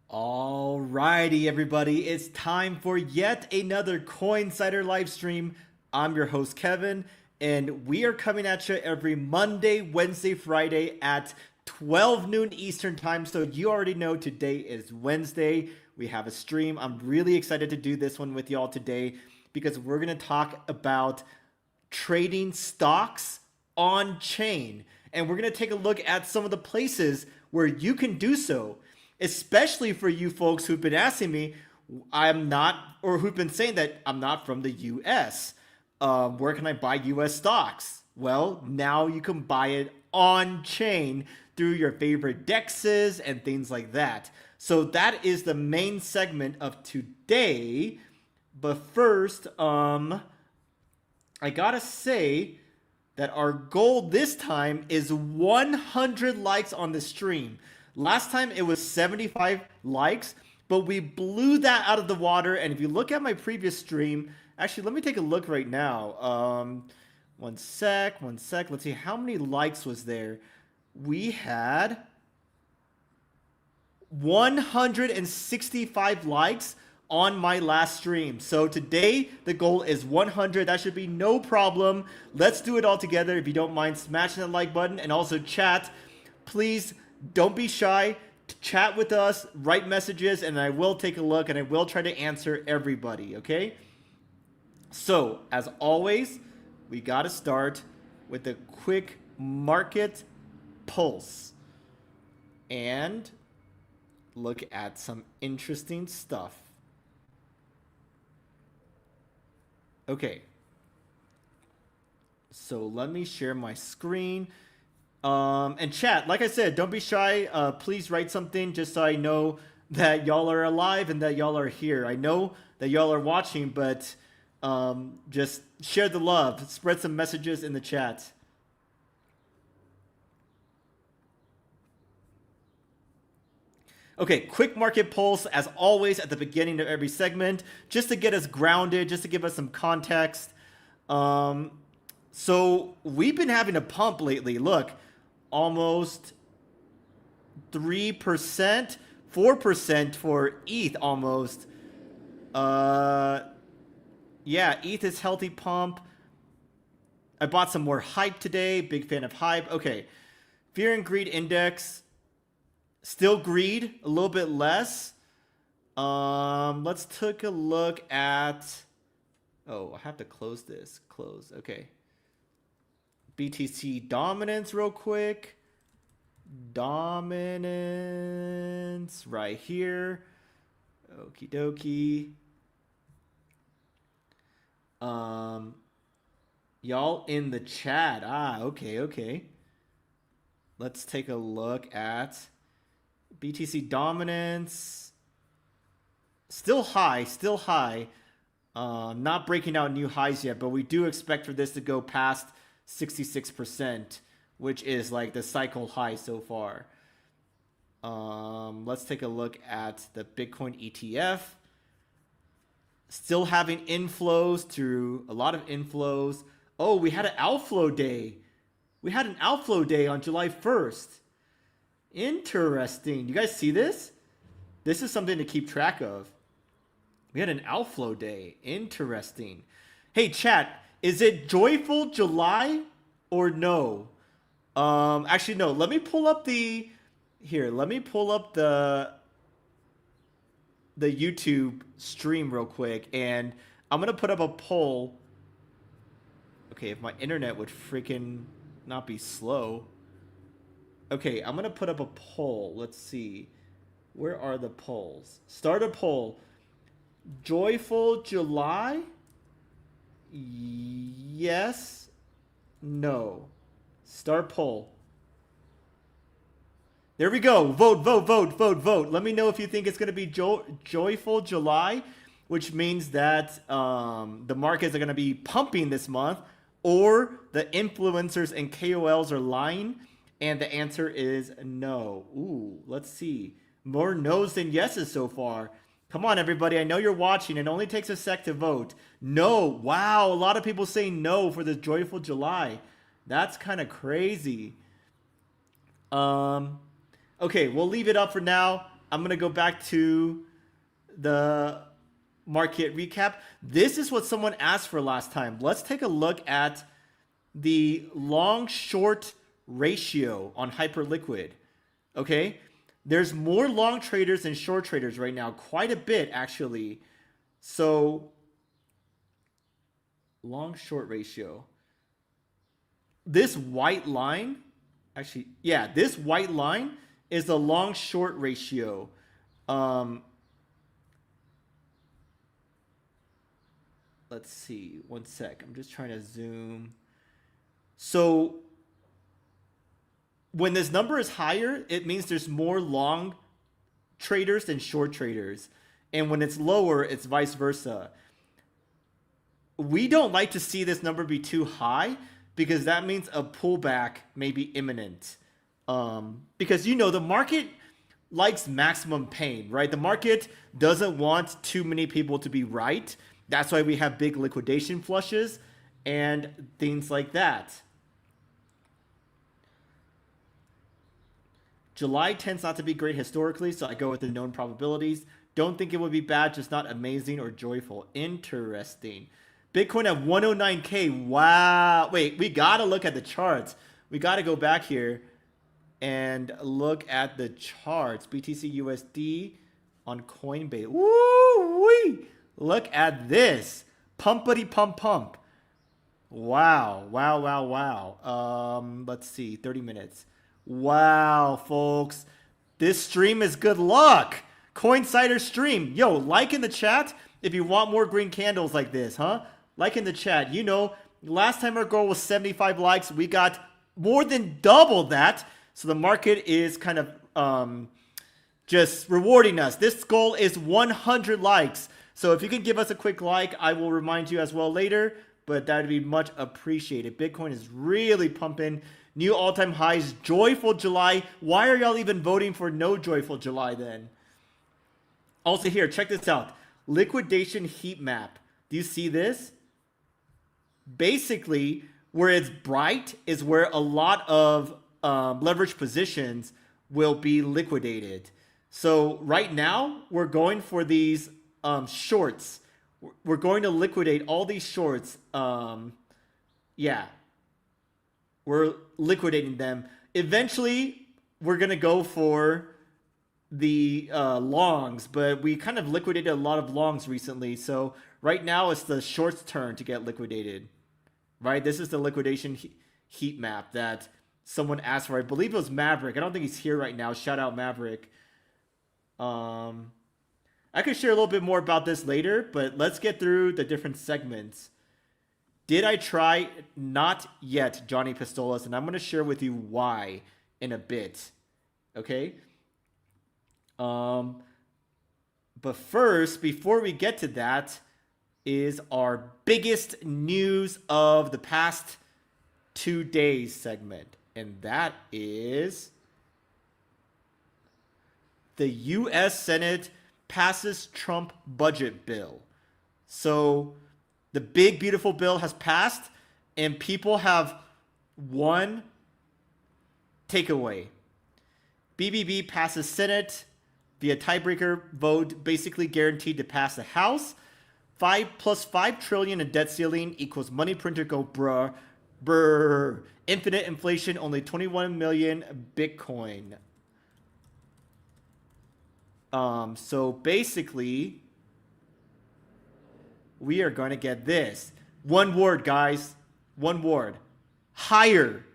Alrighty, everybody, it's time for yet another Coinsider live stream. I'm your host, Kevin, and we are coming at you every Monday, Wednesday, Friday at 12 noon Eastern time. So you already know today is Wednesday. We have a stream. I'm really excited to do this one with y'all today because we're going to talk about trading stocks on chain. And we're going to take a look at some of the places where you can do so, especially for you folks who've been asking me, I'm not, or who've been saying that I'm not from the US. Where can I buy US stocks? Well, now you can buy it on chain through your favorite dexes and things like that. So that is the main segment of today. But first, I gotta say that our goal this time is 100 likes on the stream. Last time it was 75 likes, but we blew that out of the water. And if you look at my previous stream, actually, let me take a look right now. One sec. Let's see, how many likes was there? We had 165 likes on my last stream. So today the goal is 100. That should be no problem. Let's do it all together. If you don't mind smashing the like button, and also chat, please don't be shy. Chat with us, write messages, and I will take a look and I will try to answer everybody, okay? So as always, we got to start with a quick market pulse and look at some interesting stuff. Okay, so let me share my screen. And chat, like I said, don't be shy. Please write something just so I know that y'all are alive and that y'all are here. I know that y'all are watching, but just share the love. Spread some messages in the chat. Okay, quick market pulse, as always, at the beginning of every segment, just to get us grounded, just to give us some context. So we've been having a pump lately. Look, almost 3%, 4% for ETH almost. Yeah, ETH is healthy pump. I bought some more hype today. Big fan of hype. Okay, fear and greed index. Still greed, a little bit less. Let's take a look at... Oh, I have to close this. Close, okay. BTC dominance real quick. Dominance right here. Okie dokie. Y'all in the chat. Okay. Let's take a look at BTC dominance. Still high. Not breaking out new highs yet, but we do expect for this to go past 66%, which is like the cycle high so far. Let's take a look at the Bitcoin ETF. Still having inflows through a lot of inflows. Oh, we had an outflow day. We had an outflow day on July 1st. Interesting. You guys see this? This is something to keep track of. We had an outflow day. Interesting. Hey, chat, is it Joyful July or no? Actually, no. Let me pull up the... Here, let me pull up the YouTube stream real quick, and I'm going to put up a poll. Okay, if my internet would freaking not be slow. Okay, I'm going to put up a poll. Let's see. Where are the polls? Start a poll. Joyful July? Yes. No. Start poll. There we go. Vote. Let me know if you think it's going to be Joyful July, which means that the markets are going to be pumping this month, or the influencers and KOLs are lying. And the answer is no. Ooh, let's see. More no's than yeses so far. Come on, everybody. I know you're watching. It only takes a sec to vote. No. Wow. A lot of people say no for this Joyful July. That's kind of crazy. Okay, we'll leave it up for now. I'm going to go back to the market recap. This is what someone asked for last time. Let's take a look at the long short ratio on Hyperliquid. Okay, there's more long traders than short traders right now, quite a bit actually. So long short ratio, this white line, actually, yeah, this white line is the long short ratio. Let's see, one sec, I'm just trying to zoom. So when this number is higher, it means there's more long traders than short traders. And when it's lower, it's vice versa. We don't like to see this number be too high because that means a pullback may be imminent. Because, you know, the market likes maximum pain, right? The market doesn't want too many people to be right. That's why we have big liquidation flushes and things like that. July tends not to be great historically, so I go with the known probabilities. Don't think it would be bad, just not amazing or joyful. Interesting. Bitcoin at 109K. Wow. Wait, we got to look at the charts. We got to go back here and look at the charts. BTC USD on Coinbase. Woo-wee. Look at this. Pumpity pump pump. Wow. Wow, wow, wow. Let's see. 30 minutes. Wow, folks. This stream is good luck. Coinsider stream. Yo, like in the chat if you want more green candles like this, huh? Like in the chat. You know, last time our goal was 75 likes. We got more than double that. So the market is kind of just rewarding us. This goal is 100 likes. So if you can give us a quick like, I will remind you as well later. But that would be much appreciated. Bitcoin is really pumping. New all-time highs. Joyful July. Why are y'all even voting for no joyful July then? Also here, check this out. Liquidation heat map. Do you see this? Basically, where it's bright is where a lot of leverage positions will be liquidated. So right now, we're going for these shorts. We're going to liquidate all these shorts. Yeah. We're liquidating them. Eventually, we're going to go for the longs, but we kind of liquidated a lot of longs recently. So right now, it's the shorts' turn to get liquidated. Right? This is the liquidation heat map that someone asked for. I believe it was Maverick. I don't think he's here right now. Shout out Maverick. I could share a little bit more about this later, but let's get through the different segments. Did I try? Not yet, Johnny Pistolas, and I'm going to share with you why in a bit. Okay? But first, before we get to that, is our biggest news of the past 2 days segment. And that is the U.S. Senate passes Trump budget bill. So the big, beautiful bill has passed, and people have one takeaway. BBB passes Senate via tiebreaker vote, basically guaranteed to pass the House. 5 plus 5 trillion in debt ceiling equals money printer go bruh. Brr. Infinite inflation, only 21 million Bitcoin. So basically, we are going to get this. One word, guys. One word. Higher.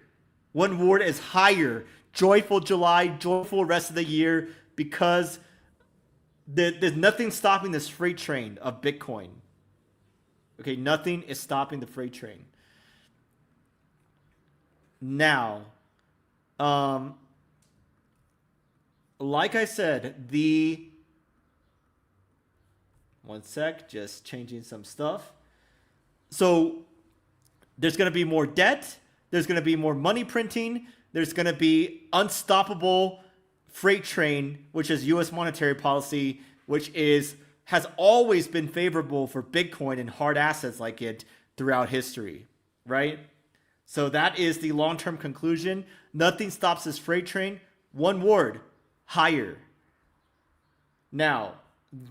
One word is higher. Joyful July, joyful rest of the year, because there's nothing stopping this freight train of Bitcoin. Okay, nothing is stopping the freight train. Now, like I said, one sec, just changing some stuff. So there's going to be more debt. There's going to be more money printing. There's going to be unstoppable freight train, which is U.S. monetary policy, which has always been favorable for Bitcoin and hard assets like it throughout history, right? So that is the long-term conclusion. Nothing stops this freight train. One word, higher. Now,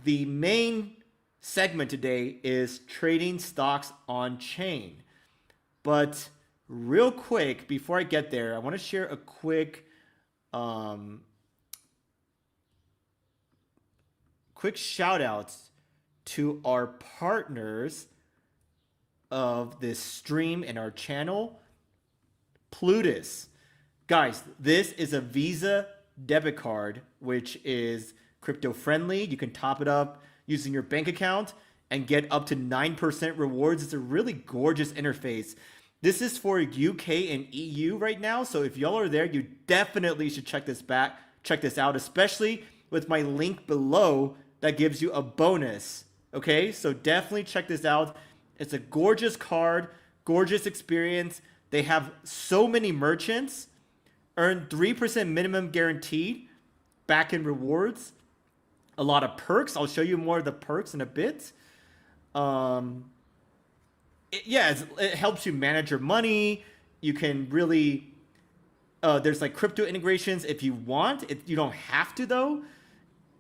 the main segment today is trading stocks on chain. But real quick, before I get there, I want to share a quick shout out to our partners of this stream and our channel, Plutus. Guys, this is a Visa debit card, which is crypto friendly. You can top it up using your bank account and get up to 9% rewards. It's a really gorgeous interface. This is for UK and EU right now. So if y'all are there, you definitely should check this out, especially with my link below that gives you a bonus. Okay, so definitely check this out. It's a gorgeous card, gorgeous experience. They have so many merchants, earn 3% minimum guaranteed back in rewards. A lot of perks. I'll show you more of the perks in a bit. It helps you manage your money. You can really, there's like crypto integrations if you want. You don't have to though.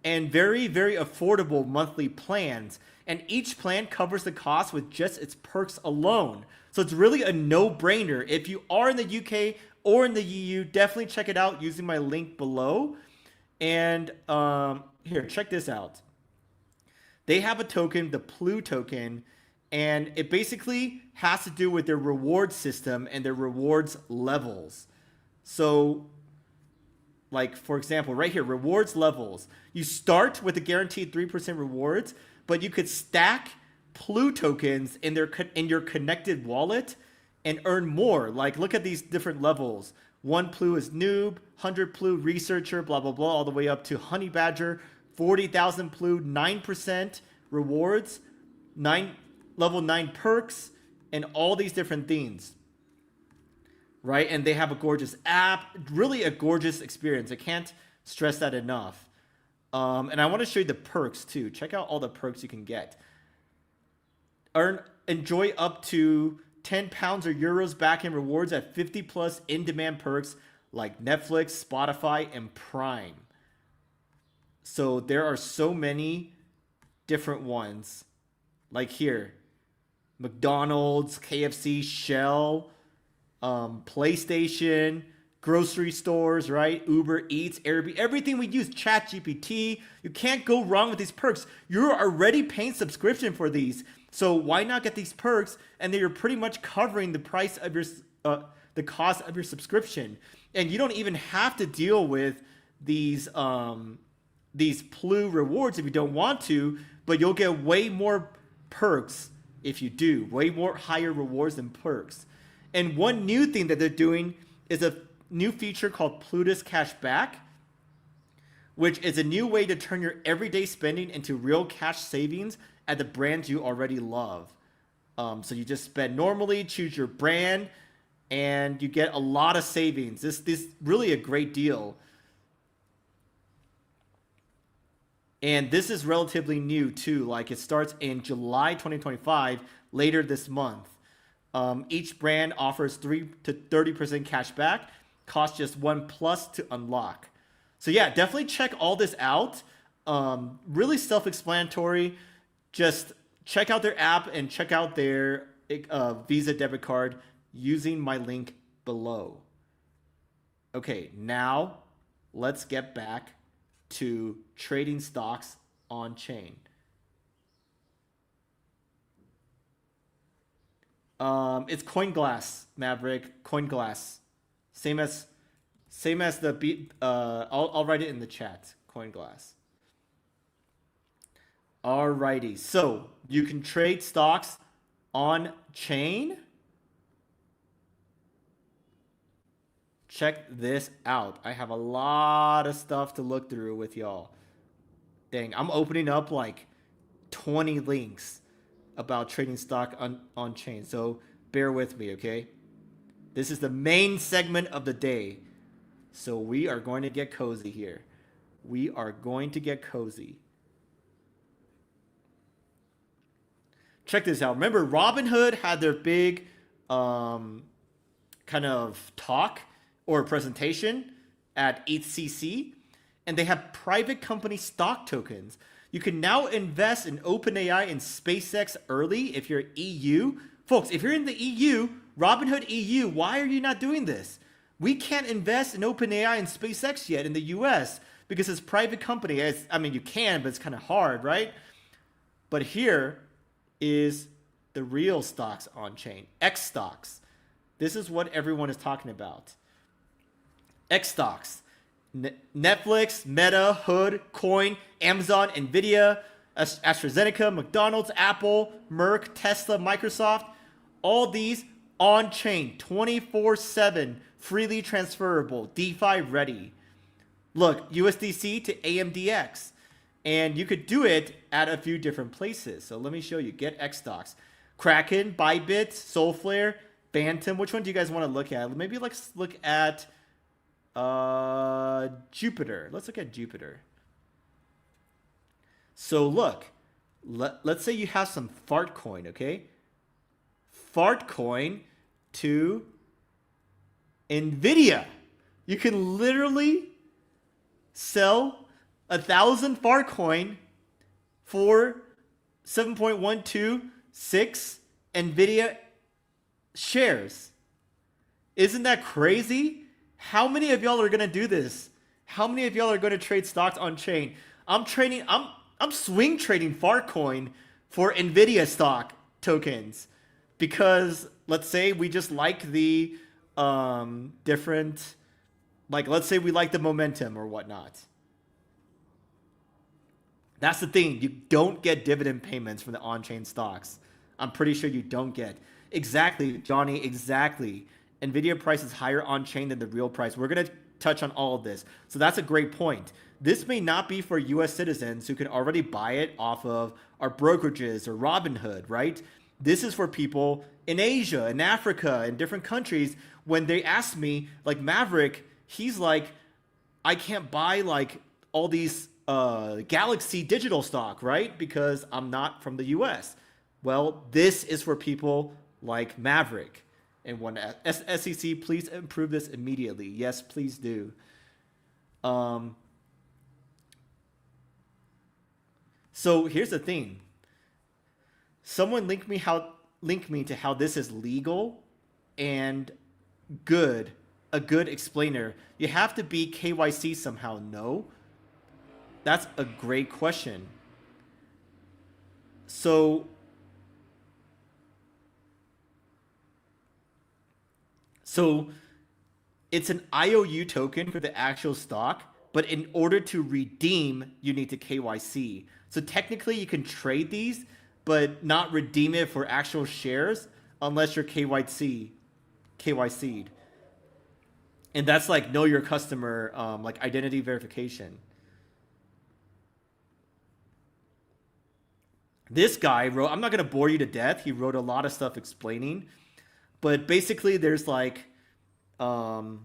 And very, very affordable monthly plans. And each plan covers the cost with just its perks alone. So it's really a no-brainer. If you are in the UK or in the EU, definitely check it out using my link below. And here, check this out. They have a token, the Plutus token, and it basically has to do with their reward system and their rewards levels. So, like, for example, right here, rewards levels. You start with a guaranteed 3% rewards, but you could stack Plutus tokens in your connected wallet and earn more. Like, look at these different levels. 1 Plutus is noob, 100 Plutus researcher, blah, blah, blah, all the way up to honey badger, 40,000 Plutus, 9% rewards, level 9 perks, and all these different things. Right? And they have a gorgeous app, really a gorgeous experience. I can't stress that enough. And I want to show you the perks too. Check out all the perks you can get. Enjoy up to 10 pounds or euros back in rewards at 50 plus in-demand perks like Netflix, Spotify, and Prime. So there are so many different ones. Like here, McDonald's, KFC, Shell, PlayStation, grocery stores, right? Uber Eats, Airbnb, everything we use, ChatGPT. You can't go wrong with these perks. You're already paying subscription for these. So why not get these perks? And then you're pretty much covering the price of your, the cost of your subscription. And you don't even have to deal with these Plutus rewards if you don't want to, but you'll get way more perks if you do, way more higher rewards than perks. And one new thing that they're doing is a new feature called Plutus Cashback, which is a new way to turn your everyday spending into real cash savings at the brands you already love. So you just spend normally, choose your brand, and you get a lot of savings. This is really a great deal. And this is relatively new too. Like, it starts in July 2025, later this month. Each brand offers 3 to 30% cash back. Costs just $1+ to unlock. So yeah, definitely check all this out. Really self-explanatory. Just check out their app and check out their Visa debit card using my link below. Okay, now let's get back to trading stocks on chain. It's CoinGlass, Maverick. CoinGlass, same as the beat. I'll write it in the chat. CoinGlass. Alrighty, so you can trade stocks on chain. Check this out. I have a lot of stuff to look through with y'all. Dang, I'm opening up like 20 links about trading stock on chain. So bear with me, okay? This is the main segment of the day. So we are going to get cozy here. We are going to get cozy. Check this out. Remember, Robinhood had their big kind of talk or presentation at HCC. and they have private company stock tokens. You can now invest in OpenAI and SpaceX early if you're EU. Folks, if you're in the EU, Robinhood EU, why are you not doing this? We can't invest in OpenAI and SpaceX yet in the US because it's private company. I mean, you can, but it's kind of hard, right? But here is the real stocks on chain, xStocks. This is what everyone is talking about. xStocks, Netflix, Meta, Hood, Coin, Amazon, Nvidia, AstraZeneca, McDonald's, Apple, Merck, Tesla, Microsoft, all these on chain, 24/7, freely transferable, DeFi ready. Look, USDC to AMDX. And you could do it at a few different places. So let me show you. Get xStocks. Kraken, Bybit, Soulflare, Bantam. Which one do you guys want to look at? Maybe let's look at Jupiter. Let's look at Jupiter. So look, let's say you have some fart coin, okay? Fart coin to Nvidia. You can literally sell 1,000 fart coin for 7.126 Nvidia shares. Isn't that crazy? How many of y'all are gonna do this? How many of y'all are gonna trade stocks on chain? I'm swing trading fart coin for Nvidia stock tokens because let's say we just like the different, like let's say we like the momentum or whatnot. That's the thing. You don't get dividend payments from the on-chain stocks. I'm pretty sure you don't get. Exactly, Johnny, exactly. Nvidia price is higher on-chain than the real price. We're going to touch on all of this. So that's a great point. This may not be for US citizens who can already buy it off of our brokerages or Robinhood, right? This is for people in Asia, in Africa, in different countries. When they ask me, like Maverick, he's like, I can't buy like all these Galaxy digital stock, right? Because I'm not from the US. Well, this is for people like Maverick. And one SEC, please improve this immediately. Yes, please do. So here's the thing. Someone linked me to how this is legal and good. A good explainer. You have to be KYC somehow. No. That's a great question. So it's an IOU token for the actual stock, but in order to redeem, you need to KYC. So technically you can trade these, but not redeem it for actual shares unless you're KYC'd. And that's like know your customer, like identity verification. This guy wrote, I'm not going to bore you to death. He wrote a lot of stuff explaining. But basically there's like a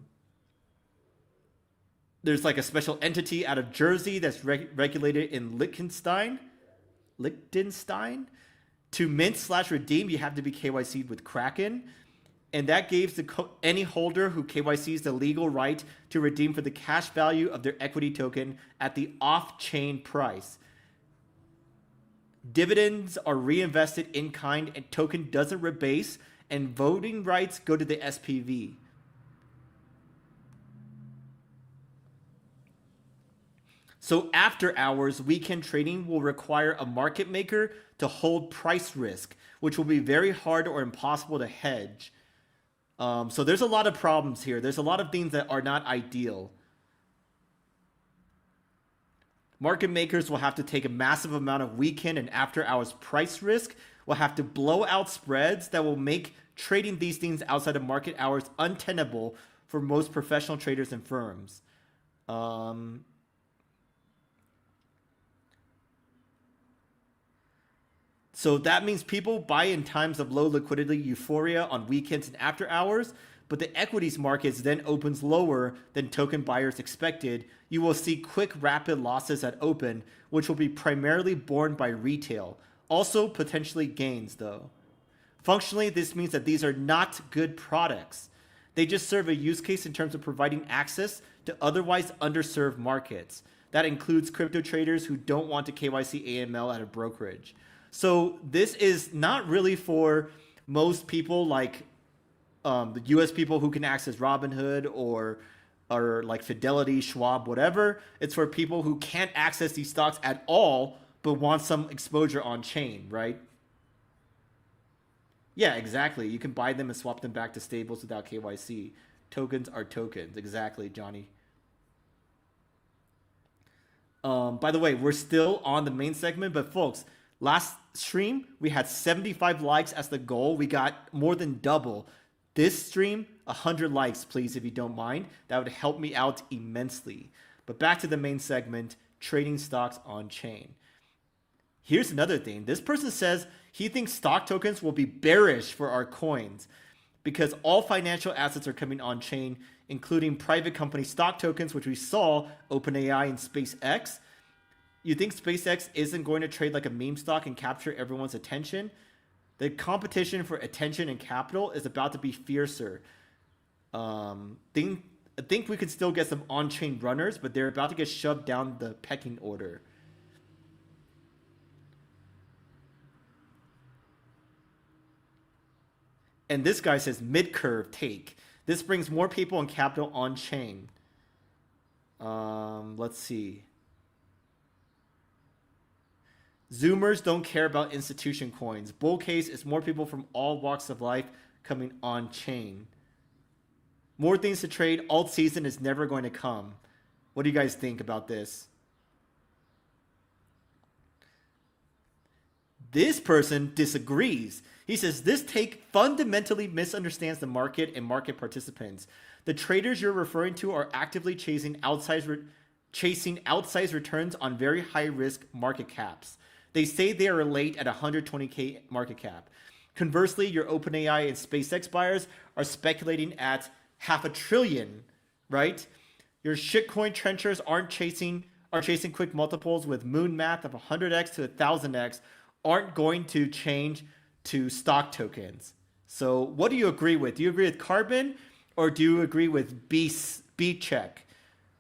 special entity out of Jersey that's regulated in Liechtenstein. To mint/redeem, you have to be KYC'd with Kraken. And that gives any holder who KYCs the legal right to redeem for the cash value of their equity token at the off-chain price. Dividends are reinvested in kind and token doesn't rebase, and voting rights go to the SPV. So after hours, weekend trading will require a market maker to hold price risk, which will be very hard or impossible to hedge. So there's a lot of problems here. There's a lot of things that are not ideal. Market makers will have to take a massive amount of weekend and after hours price risk, will have to blow out spreads that will make trading these things outside of market hours untenable for most professional traders and firms. So that means people buy in times of low liquidity euphoria on weekends and after hours, but the equities markets then opens lower than token buyers expected. You will see quick, rapid losses at open, which will be primarily borne by retail. Also potentially gains though. Functionally, this means that these are not good products. They just serve a use case in terms of providing access to otherwise underserved markets. That includes crypto traders who don't want to KYC AML at a brokerage. So this is not really for most people like the US people who can access Robinhood or like Fidelity, Schwab, whatever. It's for people who can't access these stocks at all but want some exposure on chain, right? Yeah, exactly. You can buy them and swap them back to stables without KYC. Tokens are tokens. Exactly, Johnny. By the way, we're still on the main segment, but folks, last stream we had 75 likes as the goal. We got more than double. This stream, 100 likes, please, if you don't mind. That would help me out immensely. But back to the main segment, trading stocks on chain. Here's another thing. This person says he thinks stock tokens will be bearish for our coins because all financial assets are coming on chain, including private company stock tokens, which we saw OpenAI and SpaceX. You think SpaceX isn't going to trade like a meme stock and capture everyone's attention? The competition for attention and capital is about to be fiercer. I think we could still get some on-chain runners, but they're about to get shoved down the pecking order. And this guy says mid-curve take. This brings more people and capital on-chain. Let's see. Zoomers don't care about institution coins. Bull case is more people from all walks of life coming on-chain. More things to trade. Alt season is never going to come. What do you guys think about this? This person disagrees. He says this take fundamentally misunderstands the market and market participants. The traders you're referring to are actively chasing outsized returns on very high-risk market caps. They say they are late at 120K market cap. Conversely, your OpenAI and SpaceX buyers are speculating at $500 billion, right? Your shitcoin trenchers are chasing quick multiples with moon math of 100x to 1000x aren't going to change to stock tokens. So what do you agree with? Do you agree with Carbon or do you agree with B check?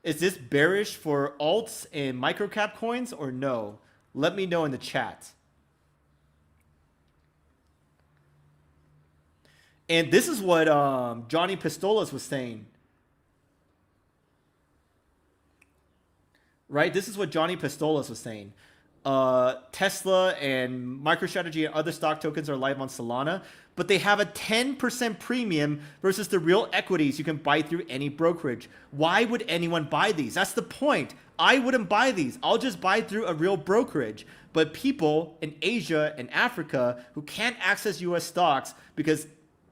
Is this bearish for alts and microcap coins or no? Let me know in the chat. And this is what Johnny Pistolas was saying. Right? This is what Johnny Pistolas was saying. Tesla and MicroStrategy and other stock tokens are live on Solana, but they have a 10% premium versus the real equities you can buy through any brokerage. Why would anyone buy these? That's the point. I wouldn't buy these. I'll just buy through a real brokerage. But people in Asia and Africa who can't access US stocks because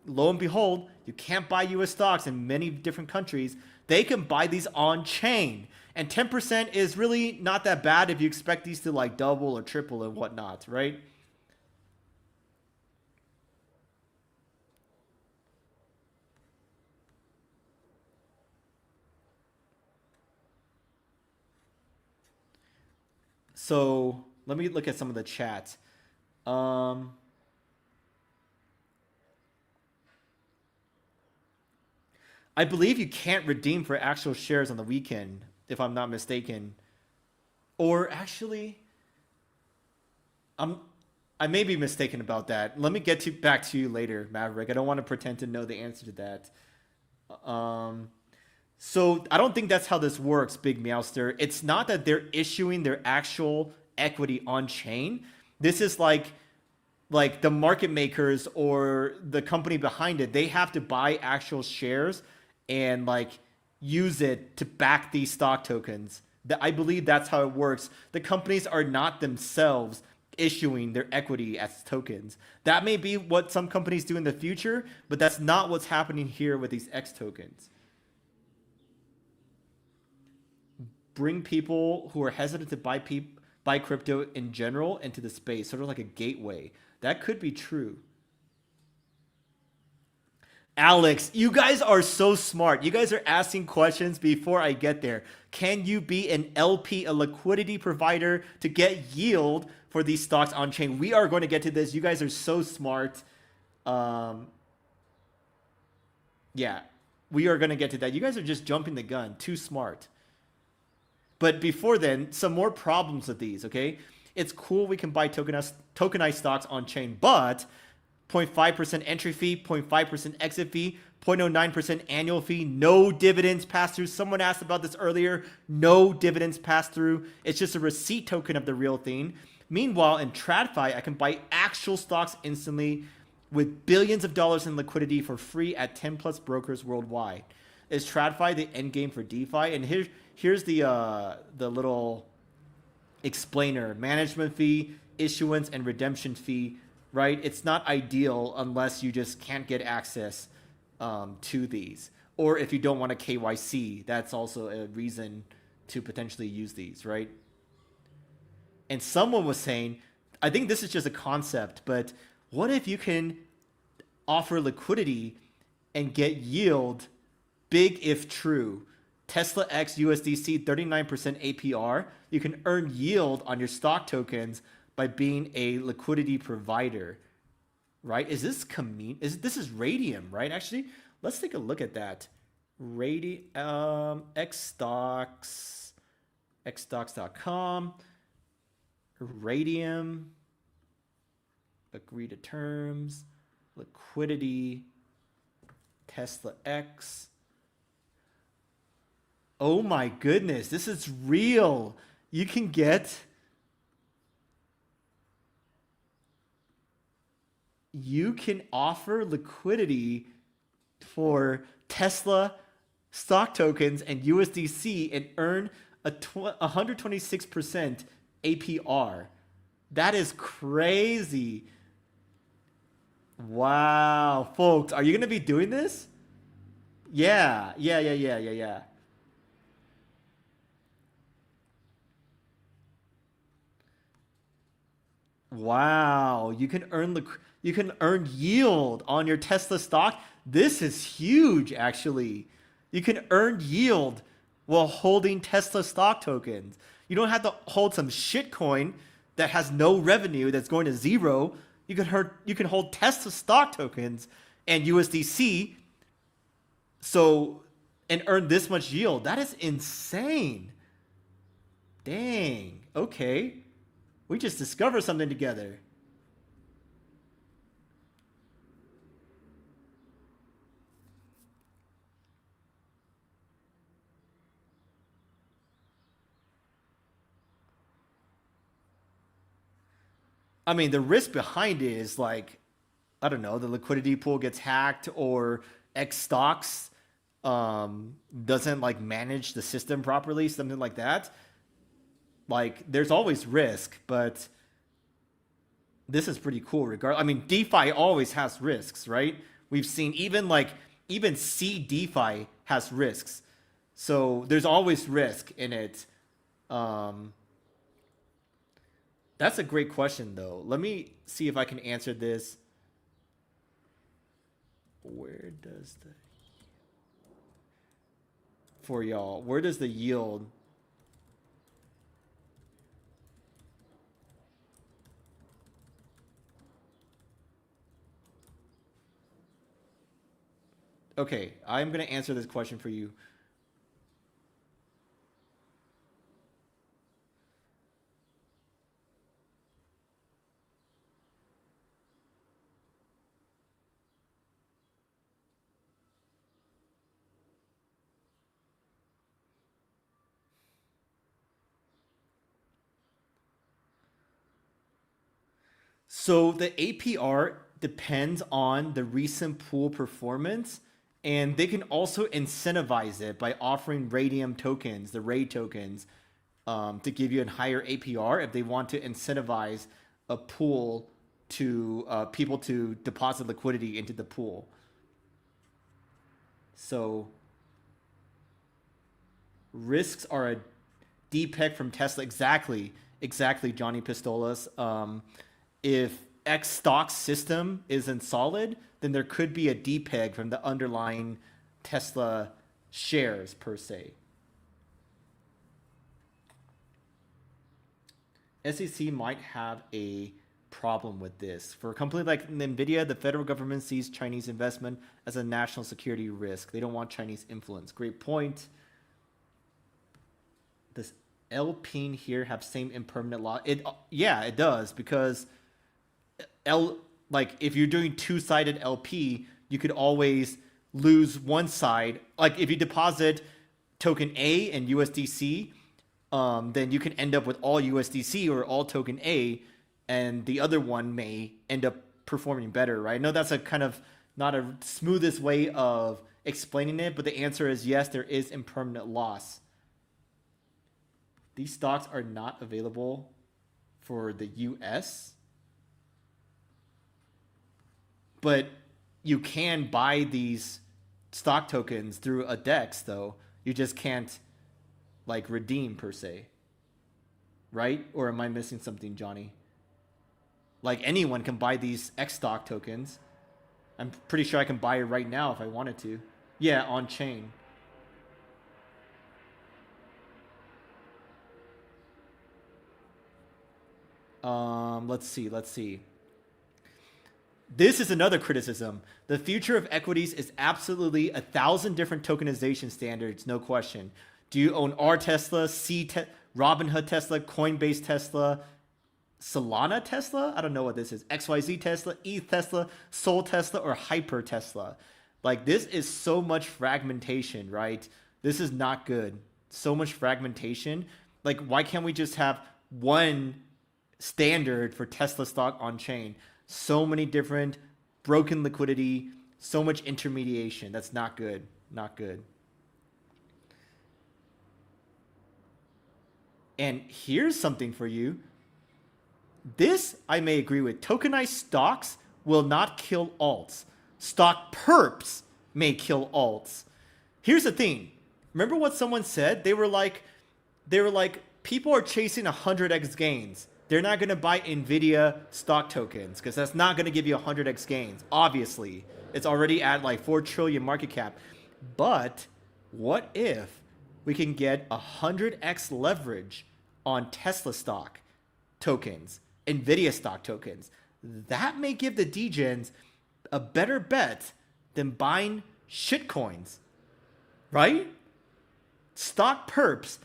lo and behold, you can't buy US stocks in many different countries, they can buy these on chain. And 10% is really not that bad if you expect these to like double or triple and whatnot, right? So let me look at some of the chat. I believe you can't redeem for actual shares on the weekend, if I'm not mistaken. Or actually, I may be mistaken about that. Let me get back to you later, Maverick. I don't want to pretend to know the answer to that. So I don't think that's how this works, Big Meowster. It's not that they're issuing their actual equity on chain. This is like the market makers or the company behind it. They have to buy actual shares and like use it to back these stock tokens. I believe that's how it works. The companies are not themselves issuing their equity as tokens. That may be what some companies do in the future, but that's not what's happening here with these X tokens. Bring people who are hesitant to buy crypto in general into the space, sort of like a gateway. That could be true. Alex, you guys are so smart. You guys are asking questions before I get there. Can you be an LP, a liquidity provider, to get yield for these stocks on chain? We are going to get to this. You guys are so smart. Yeah. we are going to get to that. You guys are just jumping the gun. Too smart. But before then, some more problems with these, okay? It's cool we can buy tokenized stocks on chain, but 0.5% entry fee, 0.5% exit fee, 0.09% annual fee, no dividends pass through. Someone asked about this earlier. No dividends pass through. It's just a receipt token of the real thing. Meanwhile, in TradFi, I can buy actual stocks instantly with billions of dollars in liquidity for free at 10 plus brokers worldwide. Is TradFi the end game for DeFi? And here's the little explainer: management fee, issuance, and redemption fee. Right? It's not ideal unless you just can't get access to these, or if you don't want a KYC. That's also a reason to potentially use these, right? And someone was saying, I think this is just a concept, but what if you can offer liquidity and get yield, big if true? Tesla X USDC 39% APR. You can earn yield on your stock tokens by being a liquidity provider, right? Is this this is Radium, right? Actually, let's take a look at that. xStocks, xstocks.com, Radium, agree to terms, liquidity, Tesla X. Oh my goodness, this is real. You can offer liquidity for Tesla stock tokens and USDC and earn a 126% APR. That is crazy. Wow, folks, are you going to be doing this? Yeah. Wow, you can earn yield on your Tesla stock. This is huge, actually. You can earn yield while holding Tesla stock tokens. You don't have to hold some shitcoin that has no revenue, that's going to zero. You can hold Tesla stock tokens and USDC, and earn this much yield. That is insane. Dang. Okay. We just discovered something together. I mean, the risk behind it is like, I don't know, the liquidity pool gets hacked, or xStocks doesn't like manage the system properly, something like that. Like, there's always risk, but this is pretty cool. I mean, DeFi always has risks, right? We've seen even C DeFi has risks, so there's always risk in it. Um, that's a great question, though. Let me see if I can answer this. Where does the for y'all? Where does the yield? Okay, I'm gonna answer this question for you. So the APR depends on the recent pool performance, and they can also incentivize it by offering Radium tokens, the Ray tokens, to give you a higher APR if they want to incentivize a pool to people to deposit liquidity into the pool. So risks are a DPEG from Tesla. Exactly, Johnny Pistolas. If X stock system isn't solid, then there could be a DPEG from the underlying Tesla shares per se. SEC might have a problem with this. For a company like NVIDIA, the federal government sees Chinese investment as a national security risk. They don't want Chinese influence. Great point. Does LP here have same impermanent loss? Yeah, it does, because if you're doing two-sided LP, you could always lose one side. Like if you deposit token A and USDC, then you can end up with all USDC or all token A, and the other one may end up performing better, right? I know that's a kind of not a smoothest way of explaining it, but the answer is yes, there is impermanent loss. These stocks are not available for the US, but you can buy these stock tokens through a DEX, though. You just can't like redeem per se, right? Or am I missing something, Johnny? Like anyone can buy these xStock tokens. I'm pretty sure I can buy it right now if I wanted to. Yeah, on chain. Let's see. This is another criticism. The future of equities is absolutely 1,000 different tokenization standards, no question. Do you own R Tesla, Robinhood Tesla, Coinbase Tesla, Solana Tesla? I don't know what this is. XYZ Tesla, ETH Tesla, Sol Tesla, or Hyper Tesla? Like, this is so much fragmentation, right? This is not good. So much fragmentation. Like, why can't we just have one standard for Tesla stock on chain? So many different broken liquidity, so much intermediation. That's not good. Not good. And here's something for you. This I may agree with. Tokenized stocks will not kill alts. Stock perps may kill alts. Here's the thing. Remember what someone said? They were like, people are chasing 100x gains. They're not going to buy NVIDIA stock tokens because that's not going to give you 100x gains. Obviously, it's already at like 4 trillion market cap. But what if we can get 100x leverage on Tesla stock tokens, NVIDIA stock tokens? That may give the degens a better bet than buying shitcoins, right? Stock perps.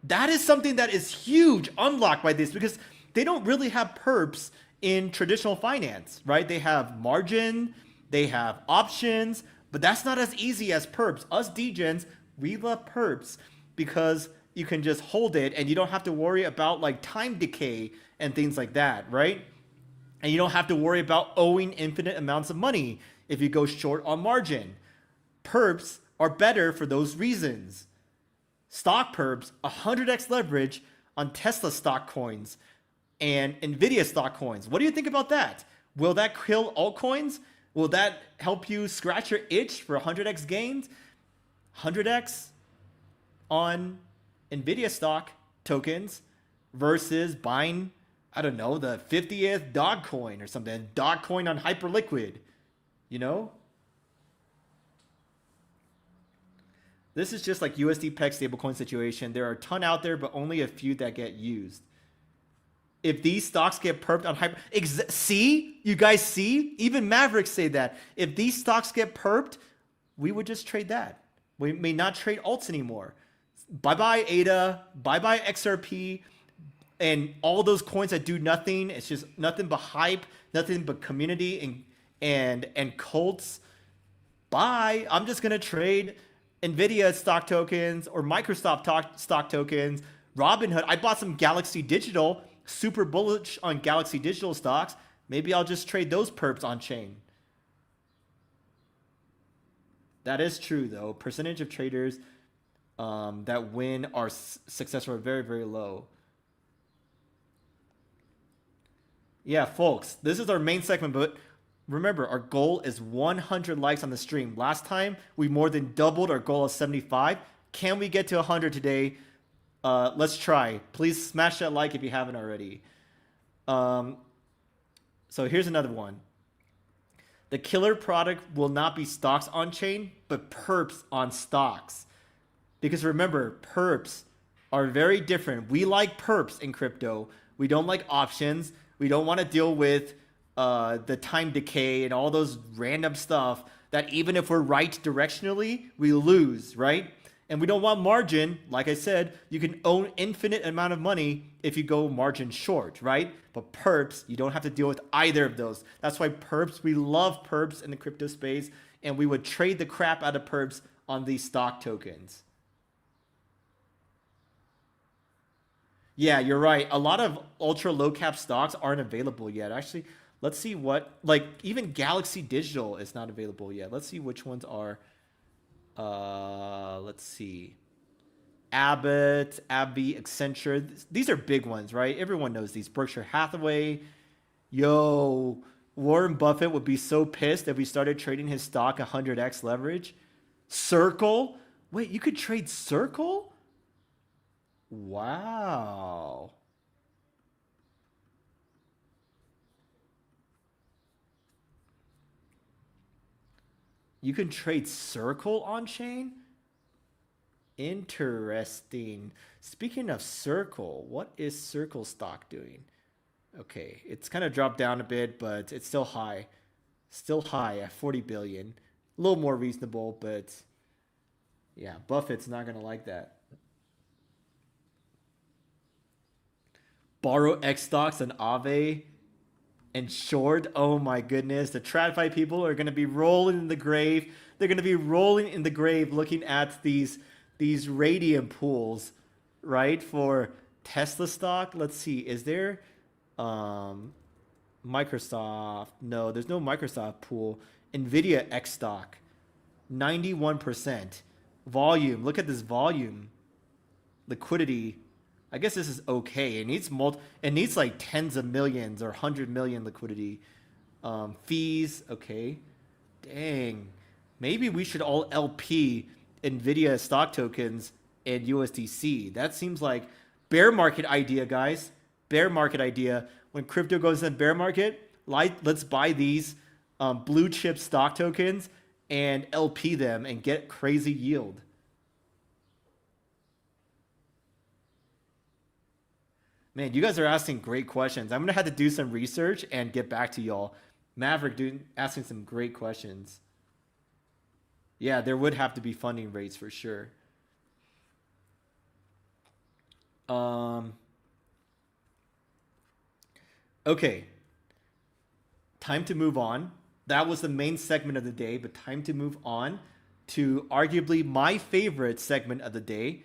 That is something that is huge unlocked by this, because they don't really have perps in traditional finance, right? They have margin, they have options, but that's not as easy as perps. Us degens, we love perps because you can just hold it and you don't have to worry about like time decay and things like that, right? And you don't have to worry about owing infinite amounts of money if you go short on margin. Perps are better for those reasons. Stock perps, 100x leverage on Tesla stock coins and NVIDIA stock coins. What do you think about that? Will that kill altcoins? Will that help you scratch your itch for 100x gains? 100x on NVIDIA stock tokens versus buying, I don't know, the 50th dog coin or something. Dog coin on Hyperliquid, you know? This is just like USD PEG stablecoin situation. There are a ton out there, but only a few that get used. If these stocks get perped on Hyper... See? You guys see? Even Mavericks say that. If these stocks get perped, we would just trade that. We may not trade alts anymore. Bye-bye ADA. Bye-bye XRP. And all those coins that do nothing. It's just nothing but hype. Nothing but community and cults. Bye. I'm just going to trade NVIDIA stock tokens or Microsoft stock tokens, Robinhood. I bought some Galaxy Digital, super bullish on Galaxy Digital stocks. Maybe I'll just trade those perps on chain. That is true, though. Percentage of traders that win are successful are very, very low. Yeah, folks, this is our main segment, but remember, our goal is 100 likes on the stream. Last time, we more than doubled our goal of 75. Can we get to 100 today? Let's try. Please smash that like if you haven't already. So here's another one. The killer product will not be stocks on chain, but perps on stocks. Because remember, perps are very different. We like perps in crypto. We don't like options. We don't want to deal with the time decay and all those random stuff that even if we're right directionally, we lose, right? And we don't want margin. Like I said, you can own infinite amount of money if you go margin short, right? But perps, you don't have to deal with either of those. That's why perps, we love perps in the crypto space, and we would trade the crap out of perps on these stock tokens. Yeah, you're right. A lot of ultra low cap stocks aren't available yet. Actually, let's see what, like even Galaxy Digital is not available yet. Let's see which ones are. Let's see. Abbott, AbbVie, Accenture. These are big ones, right? Everyone knows these. Berkshire Hathaway. Yo, Warren Buffett would be so pissed if we started trading his stock 100x leverage. Circle. Wait, you could trade Circle? Wow. You can trade Circle on chain? Interesting. Speaking of Circle, what is Circle stock doing? Okay, it's kind of dropped down a bit, but it's still high. Still high at 40 billion. A little more reasonable, but yeah, Buffett's not going to like that. Borrow xStocks and Aave and short. Oh my goodness. The TradFi people are going to be rolling in the grave. They're going to be rolling in the grave looking at these radium pools, right? For Tesla stock. Let's see. Is there Microsoft? No, there's no Microsoft pool. Nvidia X stock. 91%. Volume. Look at this volume. Liquidity. I guess this is okay. It needs like tens of millions or 100 million liquidity. Fees, okay. Dang. Maybe we should all LP Nvidia stock tokens and USDC. That seems like bear market idea, guys. Bear market idea. When crypto goes in bear market, let's buy these blue chip stock tokens and LP them and get crazy yield. Man, you guys are asking great questions. I'm gonna have to do some research and get back to y'all. Maverick asking some great questions. Yeah, there would have to be funding rates for sure. Um, okay, time to move on. That was the main segment of the day, but time to move on to arguably my favorite segment of the day,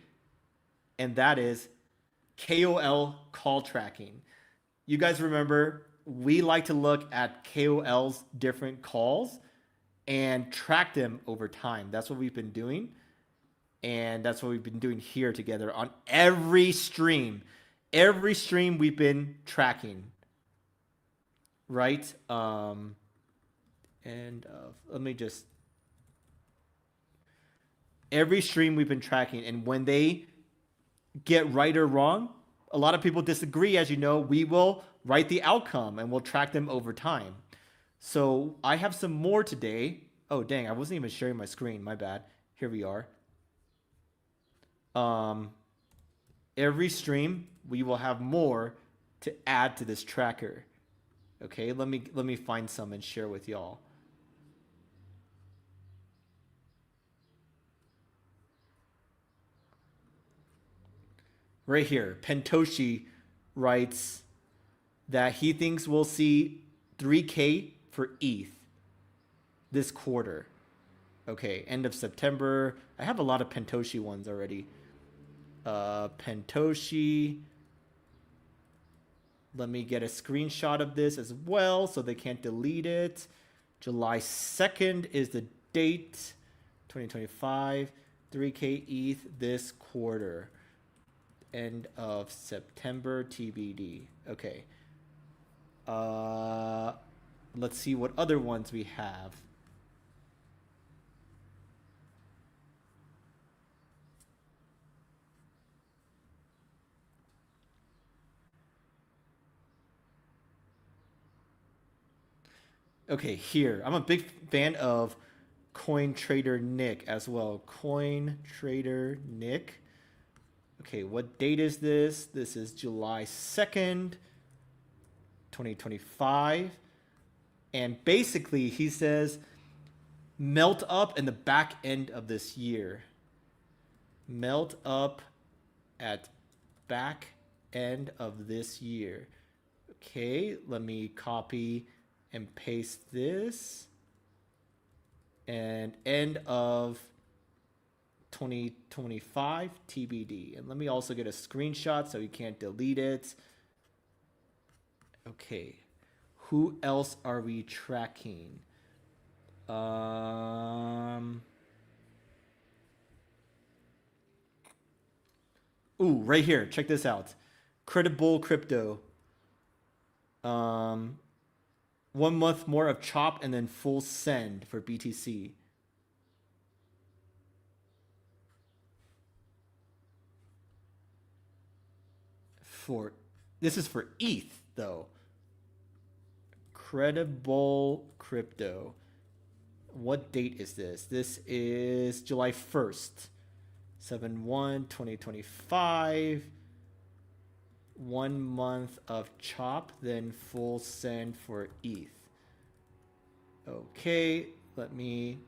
and that is KOL call tracking. You guys remember we like to look at KOL's different calls and track them over time. That's what we've been doing. And that's what we've been doing here together on every stream. Every stream we've been tracking. Right? Let me just. Every stream we've been tracking. And when they get right or wrong, a lot of people disagree. As you know, we will write the outcome and we'll track them over time. So I have some more today. Oh, dang, I wasn't even sharing my screen. My bad. Here we are. Every stream, we will have more to add to this tracker. Okay, let me find some and share with y'all. Right here, Pentoshi writes that he thinks we'll see 3K for ETH this quarter. Okay, end of September. I have a lot of Pentoshi ones already. Pentoshi. Let me get a screenshot of this as well so they can't delete it. July 2nd is the date. 2025. 3K ETH this quarter. End of September TBD. Okay. Let's see what other ones we have. Okay, here. I'm a big fan of Coin Trader Nick as well. Coin Trader Nick. Okay, what date is this? This is July 2nd, 2025. And basically, he says melt up in the back end of this year. Melt up at back end of this year. Okay, let me copy and paste this. And end of 2025 TBD. And let me also get a screenshot so you can't delete it. Okay, who else are we tracking? Ooh, right here. Check this out. Credible Crypto. 1 month more of chop and then full send for BTC. This is for ETH though. Credible Crypto. What date is this? This is July 1st. 7/1/2025. 1 month of chop, then full send for ETH. Okay, let me.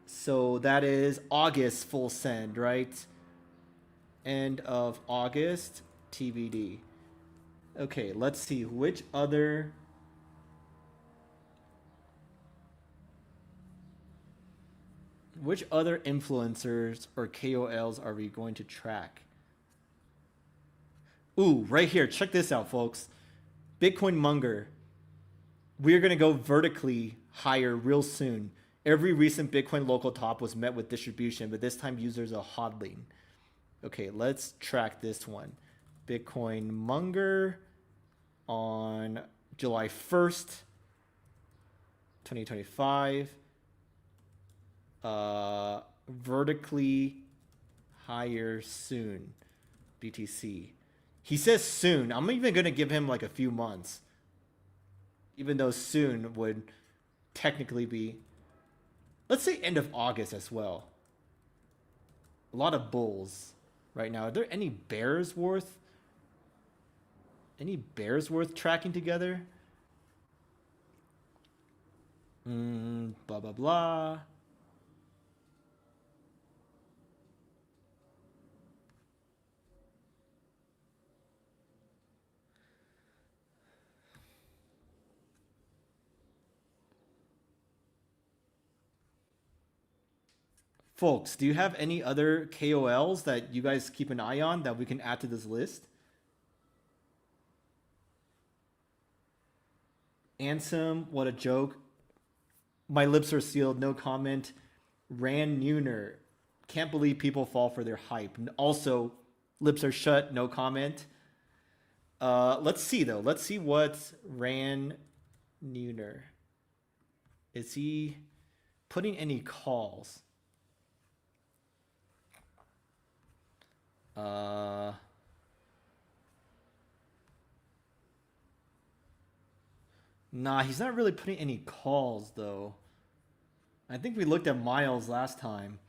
So that is August full send, right? End of August, TBD. Okay, let's see which other. Which other influencers or KOLs are we going to track? Ooh, right here. Check this out, folks. Bitcoin Monger. We're going to go vertically higher real soon. Every recent Bitcoin local top was met with distribution, but this time users are hodling. Okay, let's track this one. Bitcoin Monger on July 1st, 2025. Vertically higher soon. BTC. He says soon. I'm even going to give him like a few months. Even though soon would technically be, let's say end of August as well. A lot of bulls right now. Are there any bears worth? Any bears worth tracking together? Blah, blah, blah. Folks, do you have any other KOLs that you guys keep an eye on that we can add to this list? Ansem, what a joke. My lips are sealed, no comment. Rand Neuner, can't believe people fall for their hype. Also, lips are shut, no comment. Let's see though. Let's see what Rand Neuner. Is he putting any calls? Nah, he's not really putting any calls though. I think we looked at Miles last time.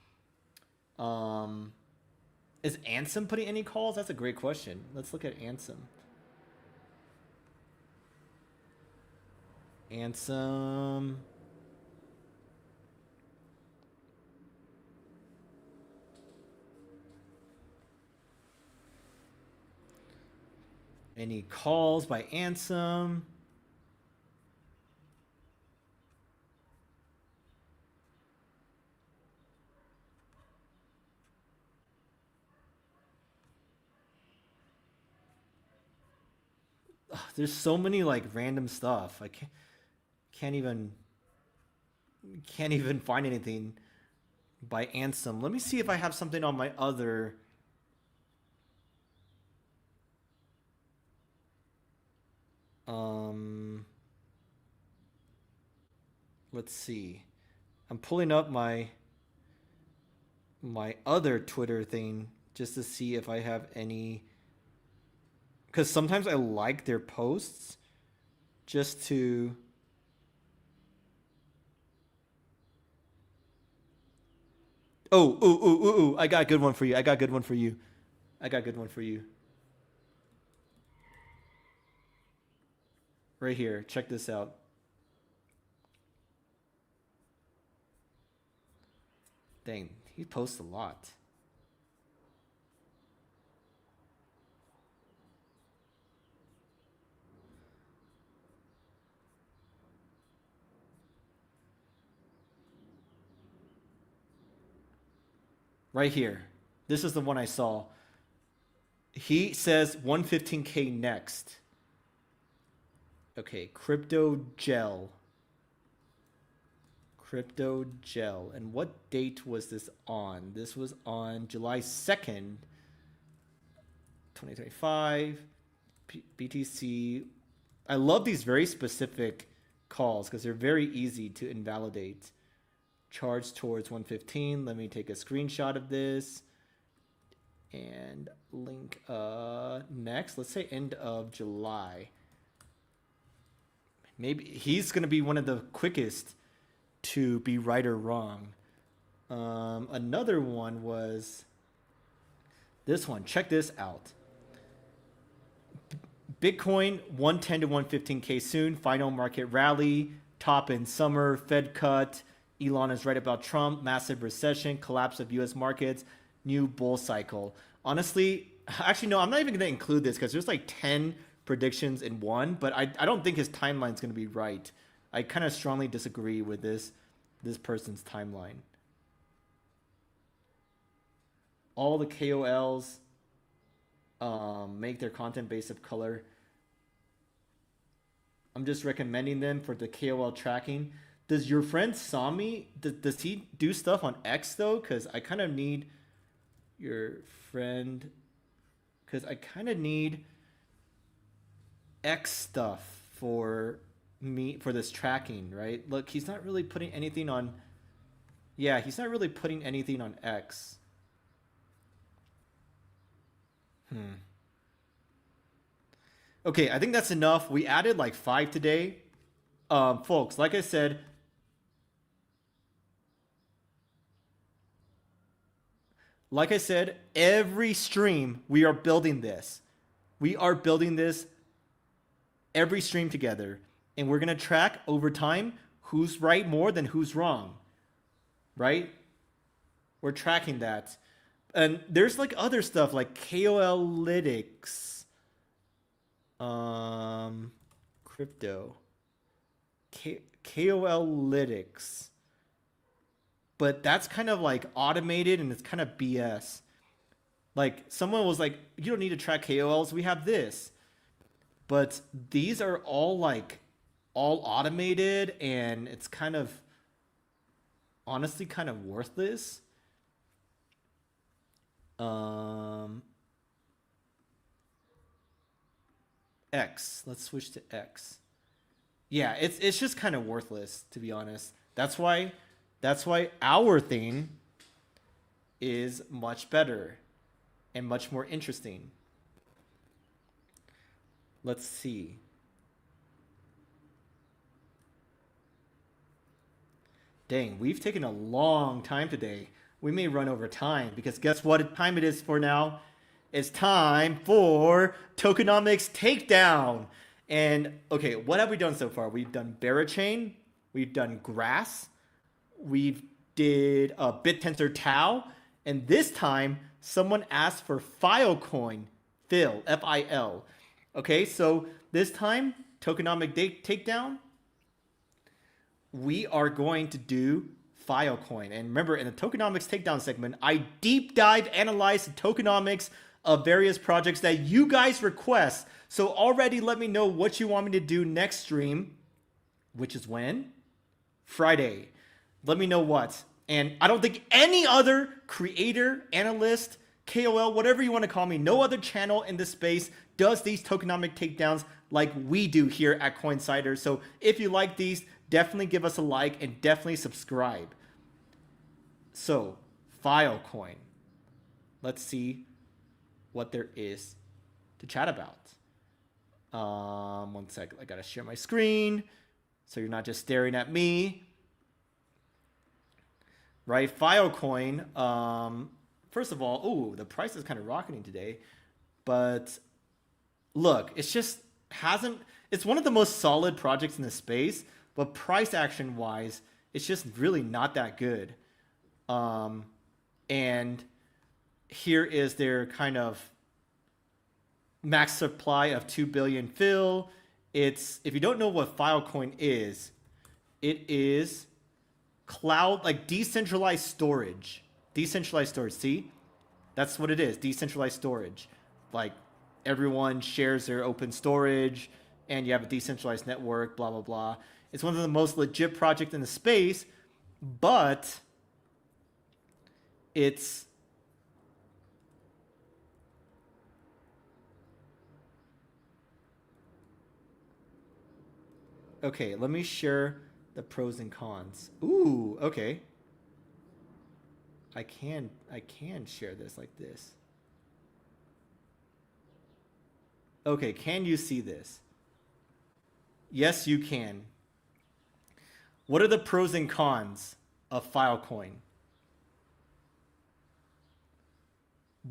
Is Ansem putting any calls? That's a great question. Let's look at Ansem. Ansem. Any calls by Ansem? Ugh, there's so many like random stuff. I can't even find anything by Ansem. Let me see if I have something on my other. Let's see. I'm pulling up my other Twitter thing just to see if I have any, because sometimes I like their posts just to ooh, I got a good one for you. I got a good one for you. Right here. Check this out. Dang, he posts a lot. Right here. This is the one I saw. He says 115K next. Okay, crypto gel. Crypto gel. And what date was this on? This was on July 2nd, 2025. BTC. I love these very specific calls because they're very easy to invalidate. Charge towards 115. Let me take a screenshot of this and link next. Let's say end of July. Maybe he's going to be one of the quickest to be right or wrong. Another one was this one. Check this out. Bitcoin 110 to 115K soon. Final market rally. Top in summer. Fed cut. Elon is right about Trump. Massive recession. Collapse of U.S. markets. New bull cycle. Honestly, actually, no, I'm not even going to include this because there's like 10 predictions in one, but I don't think his timeline is going to be right. I kind of strongly disagree with this person's timeline. All the KOLs make their content based of color. I'm just recommending them for the KOL tracking. Does your friend Sami, does he do stuff on X though? Because I kind of need your friend, because I kind of need X stuff for me for this tracking, right? Look, he's not really putting anything on. Yeah, he's not really putting anything on X. Okay, I think that's enough. We added like 5 today. Folks, like I said, every stream we are building this. We are building this every stream together. And we're going to track over time who's right more than who's wrong. Right? We're tracking that. And there's like other stuff like KOLlytics. Crypto. KOLlytics. But that's kind of like automated and it's kind of BS. Like someone was like, you don't need to track KOLs. We have this. But these are all like all automated and it's kind of honestly kind of worthless. X. Let's switch to X. Yeah, it's just kind of worthless to be honest. That's why our thing is much better and much more interesting. Let's see. Dang, we've taken a long time today. We may run over time because guess what time it is for now? It's time for Tokenomics Takedown. And okay, what have we done so far? We've done Barachain, we've done Grass, we've did BitTensor Tau, and this time someone asked for Filecoin, Phil, F-I-L. Okay, so this time, Tokenomic Takedown, we are going to do Filecoin. And remember, in the Tokenomics Takedown segment, I deep dive analyze the tokenomics of various projects that you guys request. So already let me know what you want me to do next stream, which is when? Friday. Let me know what. And I don't think any other creator, analyst, KOL, whatever you want to call me, no other channel in this space does these tokenomic takedowns like we do here at Coinsider. So if you like these, definitely give us a like and definitely subscribe. So, Filecoin. Let's see what there is to chat about. One sec, I gotta share my screen so you're not just staring at me. Right, Filecoin. First of all, the price is kind of rocketing today, but look, it's just it's one of the most solid projects in the space, but price action wise, it's just really not that good. And here is their kind of max supply of 2 billion fill. It's, if you don't know what Filecoin is, it is cloud, like decentralized storage. Decentralized storage, see? That's what it is, decentralized storage. Like everyone shares their open storage and you have a decentralized network, blah, blah, blah. It's one of the most legit projects in the space, but it's okay, let me share the pros and cons. Ooh, okay. I can share this like this. Okay, can you see this? Yes, you can. What are the pros and cons of Filecoin?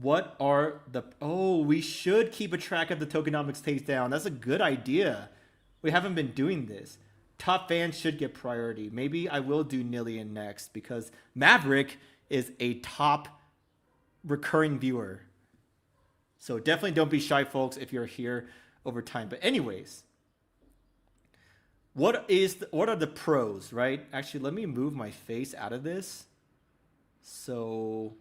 What are the... Oh, we should keep a track of the tokenomics takedown. That's a good idea. We haven't been doing this. Top fans should get priority. Maybe I will do Nillian next because Maverick is a top recurring viewer. So definitely don't be shy, folks, if you're here over time. But anyways, what are the pros, right? Actually, let me move my face out of this so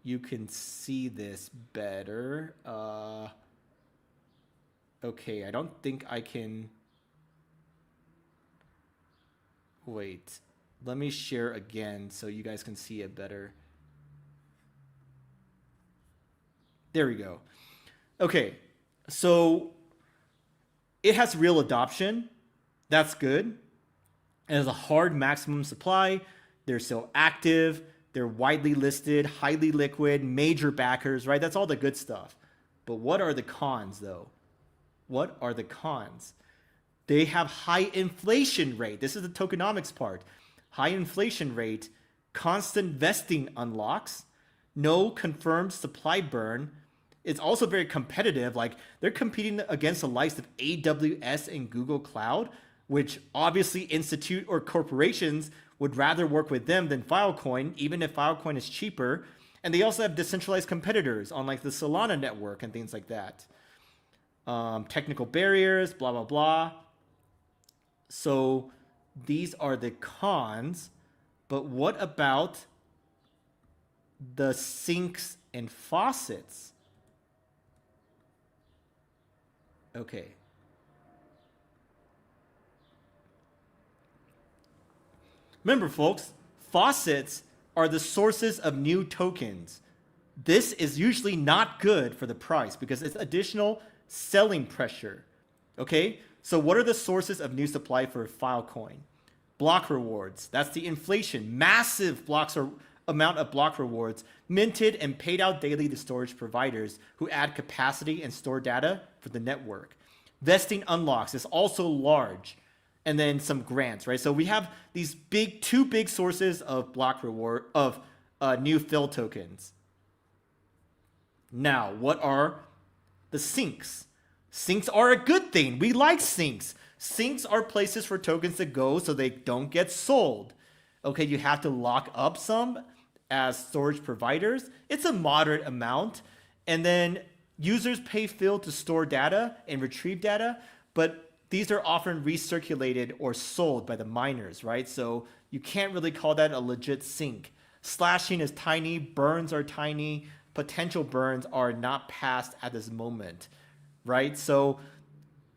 you can see this better. Okay, I don't think I can... Wait, let me share again so you guys can see it better. There we go. Okay, so it has real adoption. That's good. It has a hard maximum supply. They're still active. They're widely listed, highly liquid, major backers, right? That's all the good stuff. But what are the cons, though? What are the cons? They have high inflation rate. This is the tokenomics part. High inflation rate, constant vesting unlocks, no confirmed supply burn. It's also very competitive. Like they're competing against the likes of AWS and Google Cloud, which obviously institute or corporations would rather work with them than Filecoin, even if Filecoin is cheaper. And they also have decentralized competitors on like the Solana network and things like that. Technical barriers, blah, blah, blah. So these are the cons. But what about the sinks and faucets? Okay. Remember, folks, faucets are the sources of new tokens. This is usually not good for the price because it's additional selling pressure. Okay? So what are the sources of new supply for Filecoin? Block rewards. That's the inflation. Massive amount of block rewards minted and paid out daily to storage providers who add capacity and store data for the network. Vesting unlocks is also large. And then some grants, right? So we have these two big sources of block reward of new fill tokens. Now, what are the sinks? Sinks are a good thing. We like sinks. Sinks are places for tokens to go so they don't get sold. Okay, you have to lock up some as storage providers. It's a moderate amount. And then users pay fill to store data and retrieve data, but these are often recirculated or sold by the miners, right? So you can't really call that a legit sink. Slashing is tiny, burns are tiny, potential burns are not passed at this moment, right? So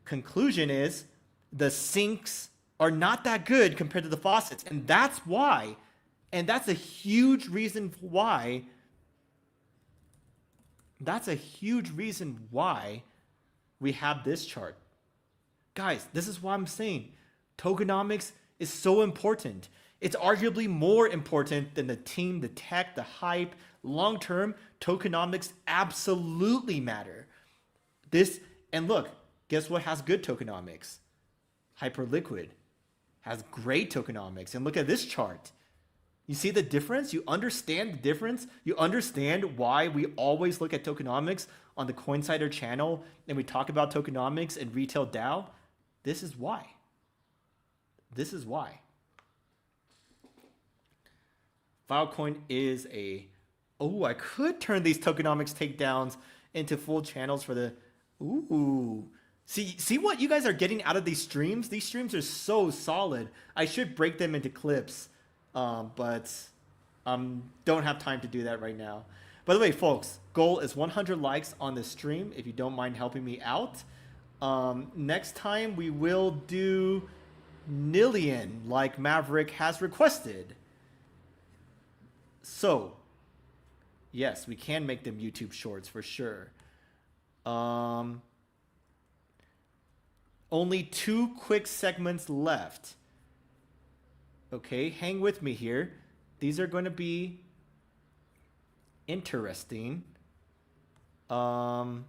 conclusion is the sinks are not that good compared to the faucets. And that's why, and that's a huge reason why, we have this chart. Guys, this is what I'm saying. Tokenomics is so important. It's arguably more important than the team, the tech, the hype. Long term, tokenomics absolutely matter. And look, guess what has good tokenomics? Hyperliquid has great tokenomics. And look at this chart. You see the difference? You understand the difference? You understand why we always look at tokenomics on the Coinsider channel and we talk about tokenomics and retail DAO? This is why. This is why. Filecoin is a... Oh, I could turn these tokenomics takedowns into full channels for the... Ooh. See what you guys are getting out of these streams? These streams are so solid. I should break them into clips. But don't have time to do that right now. By the way, folks, goal is 100 likes on this stream if you don't mind helping me out. Next time we will do Nillion like Maverick has requested. So, yes, we can make them YouTube shorts for sure. Only 2 quick segments left. Okay, hang with me here. These are going to be interesting. Change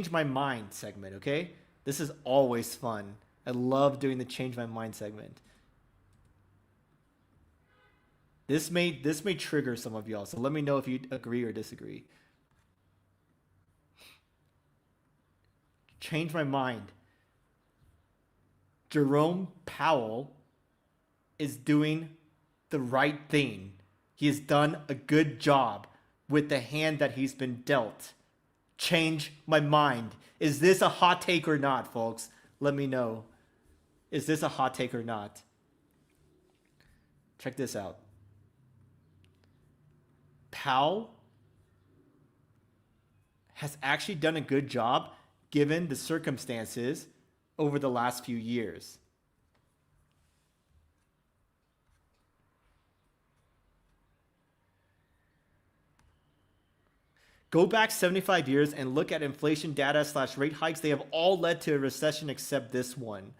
my mind segment, okay? This is always fun. I love doing the change my mind segment. This may trigger some of y'all, so let me know if you agree or disagree. Change my mind. Jerome Powell is doing the right thing. He has done a good job with the hand that he's been dealt. Change my mind. Is this a hot take or not, folks? Let me know. Is this a hot take or not? Check this out. Powell has actually done a good job given the circumstances over the last few years. Go back 75 years and look at inflation data / rate hikes. They have all led to a recession except this one.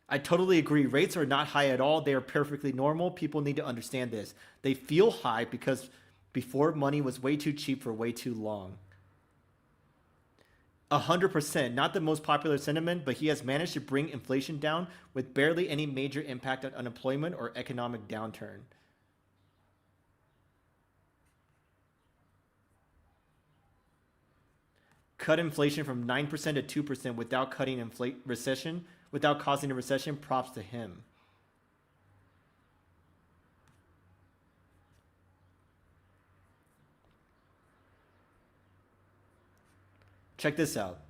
I totally agree. Rates are not high at all. They are perfectly normal. People need to understand this. They feel high because before money was way too cheap for way too long. 100%, not the most popular sentiment, but he has managed to bring inflation down with barely any major impact on unemployment or economic downturn. Cut inflation from 9% to 2% without cutting recession. Without causing a recession, props to him. Check this out.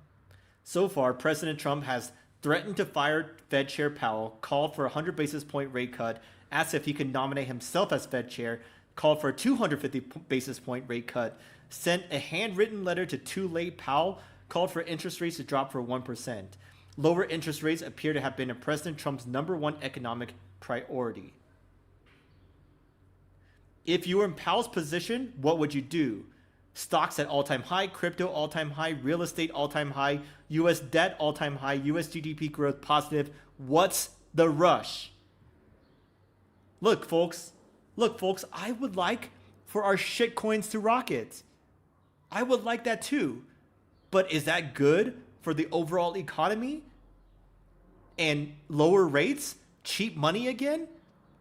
So far, President Trump has threatened to fire Fed Chair Powell, called for a 100 basis point rate cut, asked if he could nominate himself as Fed Chair, called for a 250 basis point rate cut, sent a handwritten letter to too late Powell, called for interest rates to drop for 1%. Lower interest rates appear to have been President Trump's #1 economic priority. If you were in Powell's position, what would you do? Stocks at all-time high, crypto all-time high, real estate all-time high, US debt all-time high, US GDP growth positive. What's the rush? Look, folks, I would like for our shit coins to rocket. I would like that too. But is that good for the overall economy? And lower rates, cheap money again,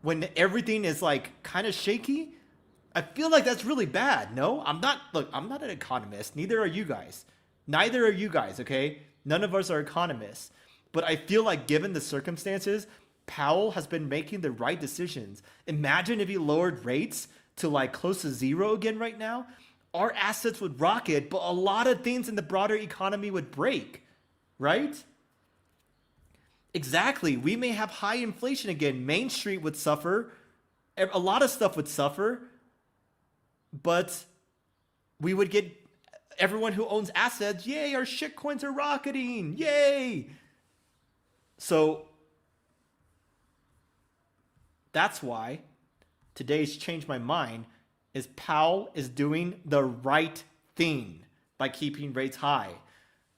when everything is like kind of shaky? I feel like that's really bad. No, I'm not an economist. Neither are you guys. Neither are you guys, okay? None of us are economists. But I feel like given the circumstances, Powell has been making the right decisions. Imagine if he lowered rates to like close to zero again right now. Our assets would rocket, but a lot of things in the broader economy would break, right? Exactly. We may have high inflation again. Main Street would suffer. A lot of stuff would suffer. But we would get everyone who owns assets, yay, our shit coins are rocketing, yay. So that's why today's Change My Mind is Powell is doing the right thing by keeping rates high.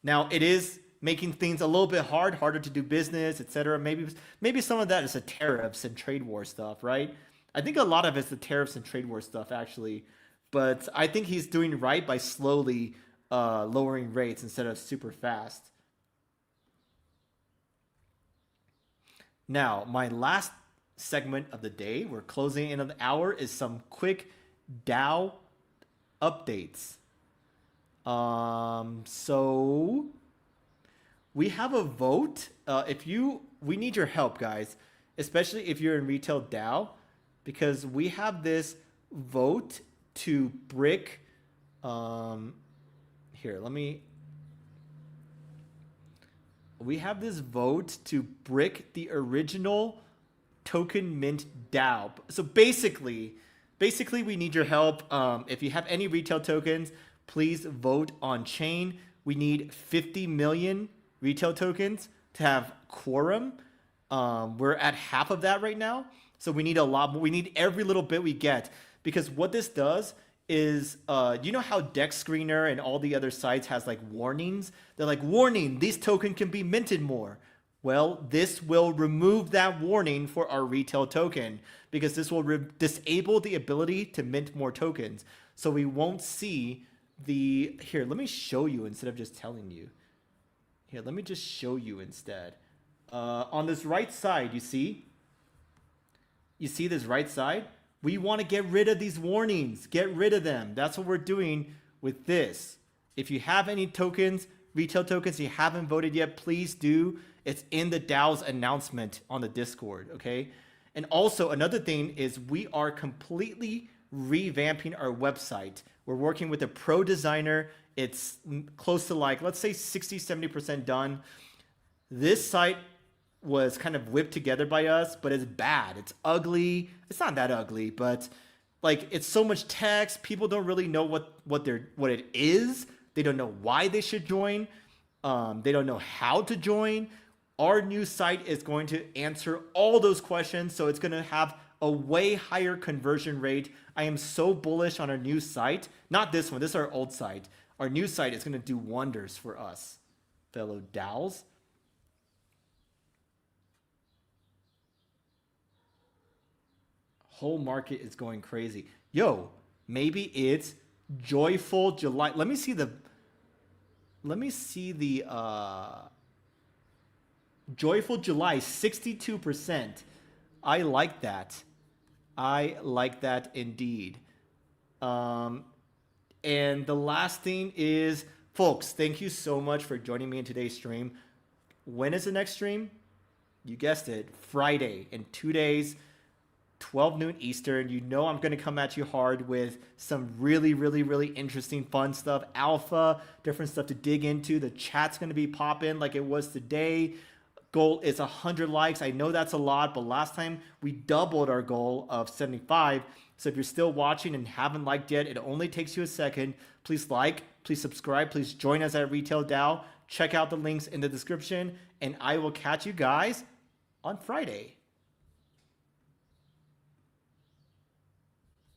Now, it is making things a little bit harder to do business, etc. Maybe some of that is the tariffs and trade war stuff, right? I think a lot of it's the tariffs and trade war stuff, actually. But I think he's doing right by slowly lowering rates instead of super fast. Now, my last segment of the day, we're closing in on the hour, is some quick DAO updates. So we have a vote. We need your help, guys, especially if you're in retail DAO, because we have this vote to brick. We have this vote to brick the original token mint DAO. So basically, we need your help. If you have any retail tokens, please vote on chain. We need 50 million retail tokens to have quorum. We're at half of that right now. So we need a lot more. We need every little bit we get, because what this does is, you know how Dex Screener and all the other sites has like warnings? They're like, warning, this token can be minted more. Well, this will remove that warning for our retail token, because this will disable the ability to mint more tokens. So we won't see here, let me show you instead of just telling you. Here, let me just show you instead. On this right side, you see this right side? We want to get rid of these warnings. Get rid of them. That's what we're doing with this. If you have any tokens, retail tokens, you haven't voted yet, please do. It's in the DAO's announcement on the Discord, okay? And also another thing is we are completely revamping our website. We're working with a pro designer. It's close to like, let's say 60-70% done. This site was kind of whipped together by us, but it's bad. It's ugly. It's not that ugly, but like it's so much text. People don't really know what it is. They don't know why they should join. They don't know how to join. Our new site is going to answer all those questions, so it's going to have a way higher conversion rate. I am so bullish on our new site. Not this one. This is our old site. Our new site is going to do wonders for us, fellow DAOs. Whole market is going crazy. Yo, maybe it's Joyful July. Let me see the Joyful July, 62%. I like that. I like that indeed. And the last thing is, folks, thank you so much for joining me in today's stream. When is the next stream? You guessed it, Friday, in 2 days. 12 noon Eastern. You know I'm going to come at you hard with some really, really, really interesting, fun stuff. Alpha, different stuff to dig into. The chat's going to be popping like it was today. Goal is 100 likes. I know that's a lot, but last time we doubled our goal of 75. So if you're still watching and haven't liked yet, it only takes you a second. Please like, please subscribe, please join us at Retail DAO. Check out the links in the description, and I will catch you guys on Friday.